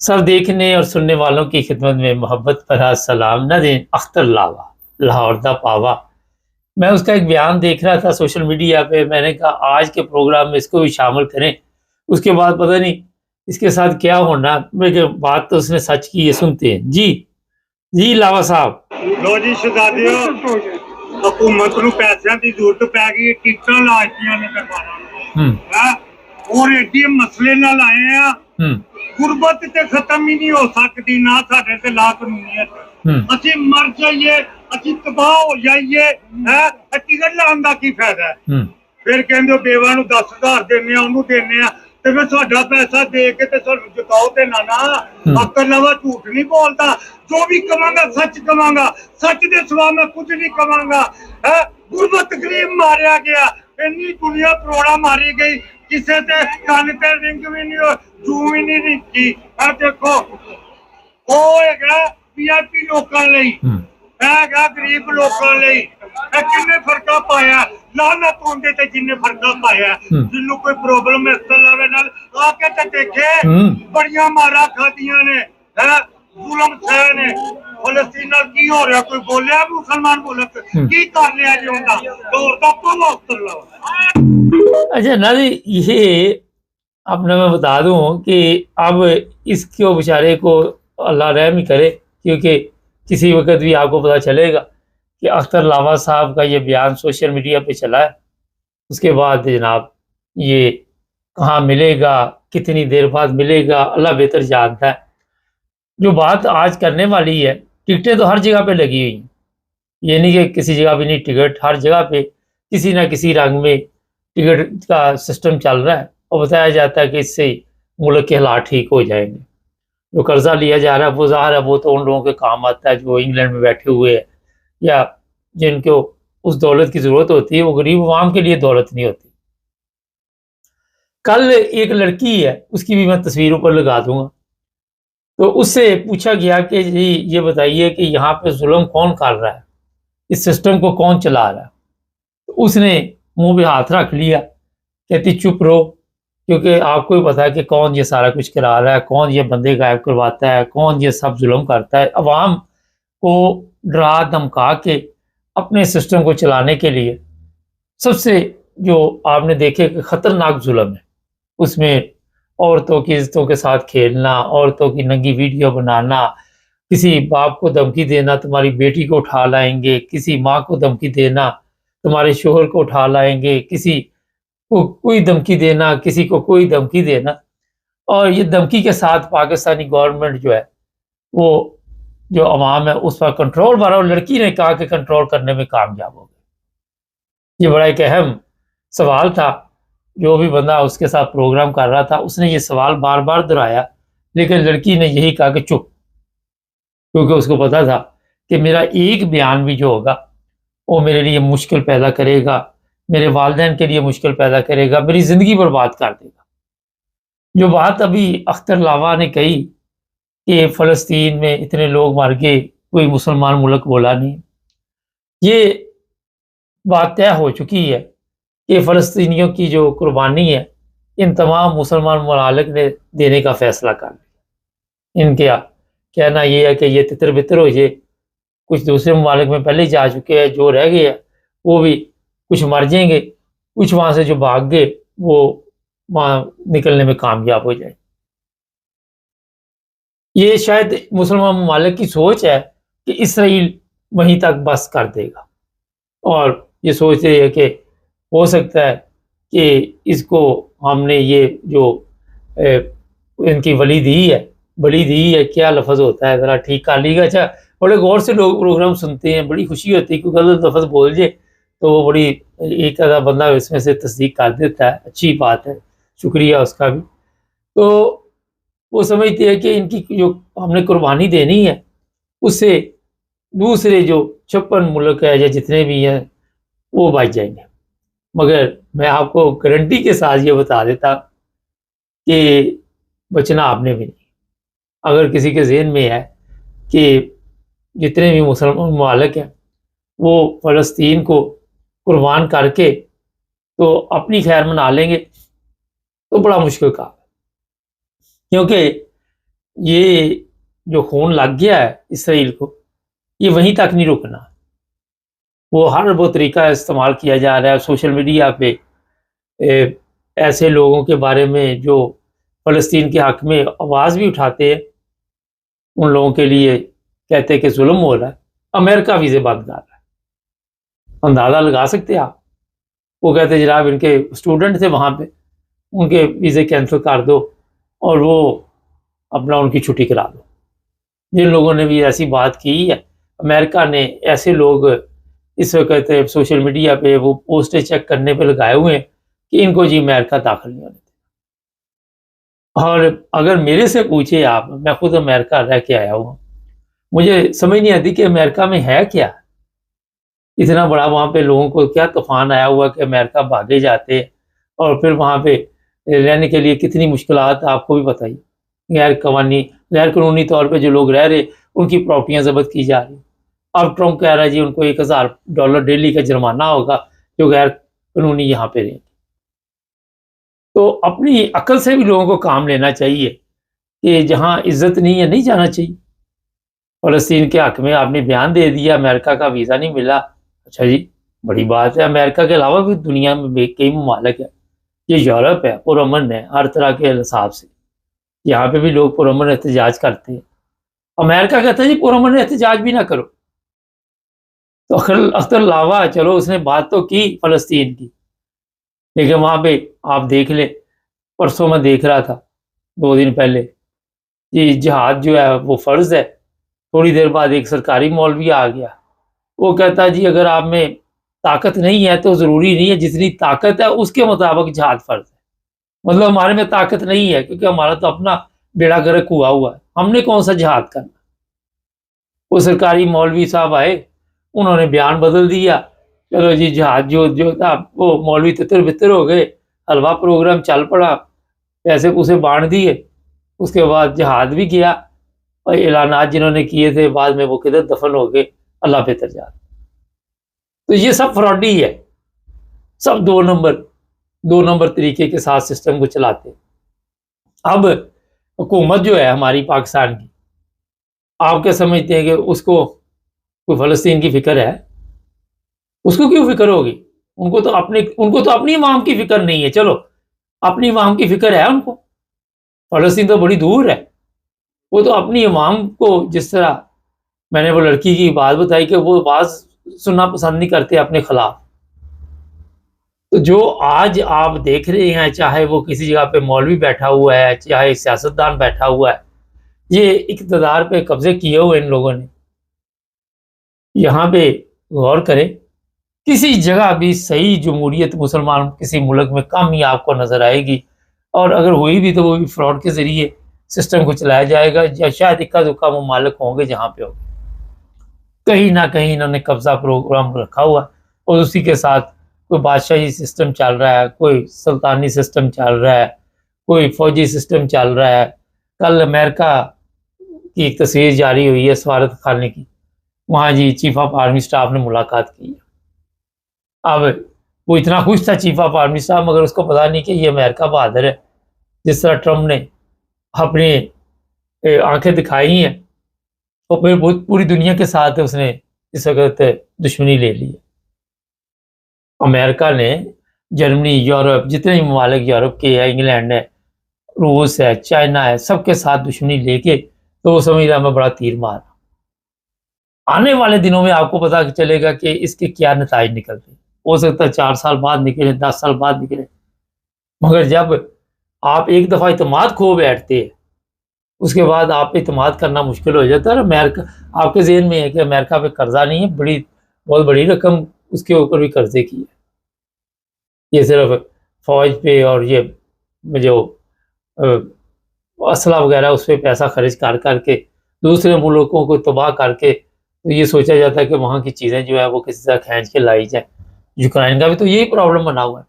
سب دیکھنے اور سننے والوں کی خدمت میں محبت بھرا سلام نہ دیں اختر لاوا لاہور دا پاوا۔ میں اس کا ایک بیان دیکھ رہا تھا سوشل میڈیا پہ، میں نے کہا آج کے پروگرام میں اس کو بھی شامل کریں۔ اس کے بعد پتہ نہیں اس کے ساتھ کیا ہونا، لیکن بات تو اس نے سچ کی ہے، سنتے ہیں۔ جی لاوا صاحب۔ لو جی شہزادیو، حکومت نو پیسوں کی ضرورت پی گئی، ٹکٹاں لاشیاں نے کروانا اور ایڈی مسئلے نال آئے ہیں، غربت تے ختم ہی نہیں ہو سکتی، نہ ساڈے تے لا قانونیت، اسی مر جائیے، اسی تباہ ہو جائیے، ٹکٹ لان دا کی فائدہ ہے؟ پھر کہندے بیوہ نو 10,000 دینے اونوں دینے تے پھر ساڈا پیسہ دے کے تے سانوں جتاؤ تے نانا اکل لوا جھوٹ نہیں بولتا، جو بھی کہاں گا سچ کہاں گا، سچ دے سوا میں کچھ نہیں کہاں گا۔ غربت غریب ماریا گیا، اتنی دنیا کروڑا ماری گئی، کسے تے کان تے رنگ بھی نہیں جو بھی نہیں رکھی۔ دیکھو وہ ہے پی آئی پی لوکاں لئی، ہے غریب لوکاں لئی، کنے فرقہ پایا لعنت ہوندے تے جن فرقہ پایا، جنوں کوئی پرابلم اس طرح نال آ کے تے دیکھے بڑیاں مارا کھادیاں نے، ظلم سہے نے۔ فلسطین نال کی ہو رہا، کوئی بولیا مسلمان ملک کی کر لیا جی ہوندا دور دا پاوا اتر لو۔ اچھا ناظرین، یہ اپنا میں بتا دوں کہ اب اس کو بیچارے کو اللہ رحم ہی کرے، کیونکہ کسی وقت بھی آپ کو پتہ چلے گا کہ اختر لاوا صاحب کا یہ بیان سوشل میڈیا پہ چلا ہے، اس کے بعد جناب یہ کہاں ملے گا، کتنی دیر بعد ملے گا، اللہ بہتر جانتا ہے۔ جو بات آج کرنے والی ہے، ٹکٹیں تو ہر جگہ پہ لگی ہوئی ہیں، یہ نہیں کہ کسی جگہ پہ نہیں، ٹکٹ ہر جگہ پہ کسی نہ کسی رنگ میں ٹکٹ کا سسٹم چل رہا ہے، اور بتایا جاتا ہے کہ اس سے ملک کے حالات ٹھیک ہو جائیں گے۔ جو قرضہ لیا جا رہا ہے وہ ظاہر ہے وہ تو ان لوگوں کے کام آتا ہے جو انگلینڈ میں بیٹھے ہوئے ہیں یا جن کو اس دولت کی ضرورت ہوتی ہے، وہ غریب عوام کے لیے دولت نہیں ہوتی۔ کل ایک لڑکی ہے، اس کی بھی میں تصویر اوپر لگا دوں گا، تو اس سے پوچھا گیا کہ جی یہ بتائیے کہ یہاں پہ ظلم کون کر رہا ہے، اس سسٹم کو کون چلا رہا ہے؟ تو اس نے منہ پہ ہاتھ رکھ لیا، کہتی چپ رہو، کیونکہ آپ کو ہی پتا ہے کہ کون یہ سارا کچھ کرا رہا ہے، کون یہ بندے غائب کرواتا ہے، کون یہ سب ظلم کرتا ہے، عوام کو ڈرا دھمکا کے اپنے سسٹم کو چلانے کے لیے۔ سب سے جو آپ نے دیکھے کہ خطرناک ظلم ہے، اس میں عورتوں کی عزتوں کے ساتھ کھیلنا، عورتوں کی ننگی ویڈیو بنانا، کسی باپ کو دھمکی دینا تمہاری بیٹی کو اٹھا لائیں گے، کسی ماں کو دھمکی دینا تمہارے شوہر کو اٹھا لائیں گے، کسی کو کوئی دھمکی دینا، کسی کو کوئی دھمکی دینا، اور یہ دھمکی کے ساتھ پاکستانی گورنمنٹ جو ہے وہ جو عوام ہے اس پر کنٹرول بھرا، اور لڑکی نے کہا کہ کنٹرول کرنے میں کامیاب ہو گئے۔ یہ بڑا ایک اہم سوال تھا، جو بھی بندہ اس کے ساتھ پروگرام کر رہا تھا اس نے یہ سوال بار بار دہرایا، لیکن لڑکی نے یہی کہا کہ چپ، کیونکہ اس کو پتا تھا کہ میرا ایک بیان بھی جو ہوگا وہ میرے لیے مشکل پیدا کرے گا، میرے والدین کے لیے مشکل پیدا کرے گا، میری زندگی برباد کر دے گا۔ جو بات ابھی اختر لاوا نے کہی کہ فلسطین میں اتنے لوگ مر گئے، کوئی مسلمان ملک بولا نہیں، یہ بات طے ہو چکی ہے کہ فلسطینیوں کی جو قربانی ہے ان تمام مسلمان ممالک نے دینے کا فیصلہ کر لیا۔ ان کا کہنا یہ ہے کہ یہ تتر بتر ہو جائے، کچھ دوسرے ممالک میں پہلے جا چکے ہیں، جو رہ گئے ہیں وہ بھی کچھ مر جائیں گے، کچھ وہاں سے جو بھاگ گئے وہ وہاں نکلنے میں کامیاب ہو جائے۔ یہ شاید مسلمان ممالک کی سوچ ہے کہ اسرائیل وہیں تک بس کر دے گا، اور یہ سوچ رہی ہے کہ ہو سکتا ہے کہ اس کو ہم نے یہ جو ان کی ولیدہی ہے کیا لفظ ہوتا ہے ذرا ٹھیک کر لیے گا۔ اچھا بڑے غور سے لوگ پروگرام سنتے ہیں، بڑی خوشی ہوتی ہے کہ غلط لفظ بول جائے تو وہ بڑی ایک آدھا بندہ اس میں سے تصدیق کر دیتا ہے، اچھی بات ہے، شکریہ اس کا بھی۔ تو وہ سمجھتے ہیں کہ ان کی جو ہم نے قربانی دینی ہے اس سے دوسرے جو 56 ملک ہے یا جتنے بھی ہیں وہ بچ جائیں گے، مگر میں آپ کو گارنٹی کے ساتھ یہ بتا دیتا کہ بچنا آپ نے بھی نہیں۔ اگر کسی کے ذہن میں ہے کہ جتنے بھی مسلمان ممالک ہیں وہ فلسطین کو قربان کر کے تو اپنی خیر منا لیں گے تو بڑا مشکل کام ہے، کیونکہ یہ جو خون لگ گیا ہے اسرائیل کو، یہ وہیں تک نہیں رکنا. وہ ہر وہ طریقہ استعمال کیا جا رہا ہے سوشل میڈیا پہ ایسے لوگوں کے بارے میں جو فلسطین کے حق میں آواز بھی اٹھاتے ہیں، ان لوگوں کے لیے کہتے ہیں کہ ظلم ہو رہا ہے. امریکہ ویزے بند کر رہا ہے. اندازہ لگا سکتے ہیں آپ. وہ کہتے ہیں جناب ان کے اسٹوڈنٹ تھے وہاں پہ، ان کے ویزے کینسل کر دو اور وہ اپنا ان کی چھٹی کرا دو. جن لوگوں نے بھی ایسی بات کی ہے، امریکہ نے ایسے لوگ اس وقت سوشل میڈیا پہ وہ پوسٹیں چیک کرنے پہ لگائے ہوئے ہیں کہ ان کو جی امریکہ داخل نہیں ہونے. اور اگر میرے سے پوچھے آپ، میں خود امریکہ رہ کے آیا ہوں، مجھے سمجھ نہیں آتی کہ امریکہ میں ہے کیا. اتنا بڑا وہاں پہ لوگوں کو کیا طوفان آیا ہوا کہ امریکہ بھاگے جاتے ہیں، اور پھر وہاں پہ رہنے کے لیے کتنی مشکلات آپ کو بھی پتہ ہی. غیر قانونی طور پہ جو لوگ رہ رہے ان کی پراپرٹیاں ضبط کی جا رہی. اب ٹرمپ کہہ رہا ہے جی ان کو $1000 ڈیلی کا جرمانہ ہوگا جو غیر قانونی یہاں پہ رہیں. تو اپنی عقل سے بھی لوگوں کو کام لینا چاہیے کہ جہاں عزت نہیں ہے نہیں جانا چاہیے. فلسطین کے حق میں آپ نے بیان دے دیا، امریکہ کا ویزا نہیں ملا، اچھا جی بڑی بات ہے. امریکہ کے علاوہ بھی دنیا میں کئی ممالک ہیں، یہ یورپ ہے، پرامن ہے ہر طرح کے حساب سے. یہاں پہ بھی لوگ پرامن احتجاج کرتے ہیں. امریکہ کہتا ہے جی پرامن احتجاج بھی نہ کرو. تو اختر لاوا چلو اس نے بات تو کی فلسطین کی، لیکن وہاں پہ آپ دیکھ لیں، پرسوں میں دیکھ رہا تھا 2 دن پہلے، جی جہاد جو ہے وہ فرض ہے. تھوڑی دیر بعد ایک سرکاری مولوی آ گیا، وہ کہتا ہے جی اگر آپ میں طاقت نہیں ہے تو ضروری نہیں ہے، جتنی طاقت ہے اس کے مطابق جہاد فرض ہے. مطلب ہمارے میں طاقت نہیں ہے کیونکہ ہمارا تو اپنا بیڑا گرک ہوا ہے، ہم نے کون سا جہاد کرنا. وہ سرکاری مولوی صاحب آئے، انہوں نے بیان بدل دیا، چلو جی جہاد جو تھا وہ مولوی تتر بتر ہو گئے، حلوہ پروگرام چل پڑا، پیسے پوسے بانٹ دیے. اس کے بعد جہاد بھی کیا اور اعلانات جنہوں نے کیے تھے بعد میں وہ کدھر دفن ہو گئے، اللہ بہتر جان. تو یہ سب فراڈی ہے، سب دو نمبر طریقے کے ساتھ سسٹم کو چلاتے. اب حکومت جو ہے ہماری پاکستان کی، آپ کیا سمجھتے ہیں کہ اس کو کوئی فلسطین کی فکر ہے؟ اس کو کیوں فکر ہوگی؟ ان کو تو اپنی عوام کی فکر نہیں ہے. چلو اپنی عوام کی فکر ہے ان کو، فلسطین تو بڑی دور ہے. وہ تو اپنی عوام کو، جس طرح میں نے وہ لڑکی کی بات بتائی کہ وہ آواز سننا پسند نہیں کرتے اپنے خلاف، تو جو آج آپ دیکھ رہے ہیں، چاہے وہ کسی جگہ پہ مولوی بیٹھا ہوا ہے، چاہے سیاستدان بیٹھا ہوا ہے، یہ اقتدار پہ قبضے کیے ہوئے ان لوگوں نے. یہاں پہ غور کریں، کسی جگہ بھی صحیح جمہوریت مسلمان کسی ملک میں کم ہی آپ کو نظر آئے گی، اور اگر ہوئی بھی تو وہ بھی فراڈ کے ذریعے سسٹم کو چلایا جائے گا، یا شاید اکا دکا ممالک ہوں گے جہاں پہ ہوگا کہیں نہ کہیں انہوں نے قبضہ پروگرام رکھا ہوا، اور اسی کے ساتھ کوئی بادشاہی سسٹم چل رہا ہے، کوئی سلطانی سسٹم چل رہا ہے، کوئی فوجی سسٹم چل رہا ہے. کل امریکہ کی ایک تصویر جاری ہوئی ہے سفارت خانے کی، وہاں جی چیف آف آرمی سٹاف نے ملاقات کی ہے. اب وہ اتنا خوش تھا چیف آف آرمی سٹاف، مگر اس کو پتا نہیں کہ یہ امریکہ بہادر ہے. جس طرح ٹرمپ نے اپنی آنکھیں دکھائی ہیں، اور پھر پوری دنیا کے ساتھ اس نے اس وقت دشمنی لے لی ہے. امریکہ نے جرمنی، یورپ، جتنے بھی ممالک یورپ کے ہے، انگلینڈ ہے، روس ہے، چائنا ہے، سب کے ساتھ دشمنی لے کے تو وہ سمجھ رہا میں بڑا تیر مار. آنے والے دنوں میں آپ کو پتا چلے گا کہ اس کے کیا نتائج نکلتے. ہو سکتا ہے 4 سال بعد نکلے، 10 سال بعد نکلے، مگر جب آپ ایک دفعہ اعتماد کھو بیٹھتے ہیں، اس کے بعد آپ پہ اعتماد کرنا مشکل ہو جاتا ہے. امریکہ آپ کے ذہن میں ہے کہ امریکہ پہ قرضہ نہیں ہے، بہت بڑی رقم اس کے اوپر بھی قرضے کی ہے. یہ صرف فوج پہ اور یہ جو اسلحہ وغیرہ اس پہ پیسہ خرچ کر کے دوسرے ملکوں کو تباہ کر کے، تو یہ سوچا جاتا ہے کہ وہاں کی چیزیں جو ہے وہ کسی طرح کھینچ کے لائی جائیں. یوکرائن کا بھی تو یہی پرابلم بنا ہوا ہے.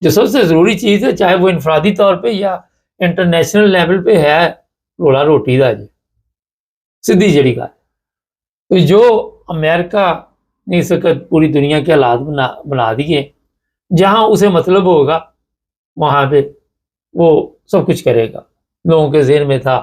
جو سب سے ضروری چیز ہے، چاہے وہ انفرادی طور پہ یا انٹرنیشنل لیول پہ ہے، رولا روٹی دا جی سیدھی جڑی گل. تو جو امریکہ نے اس وقت پوری دنیا کے حالات بنا دیے، جہاں اسے مطلب ہوگا وہاں پہ وہ سب کچھ کرے گا. لوگوں کے ذہن میں تھا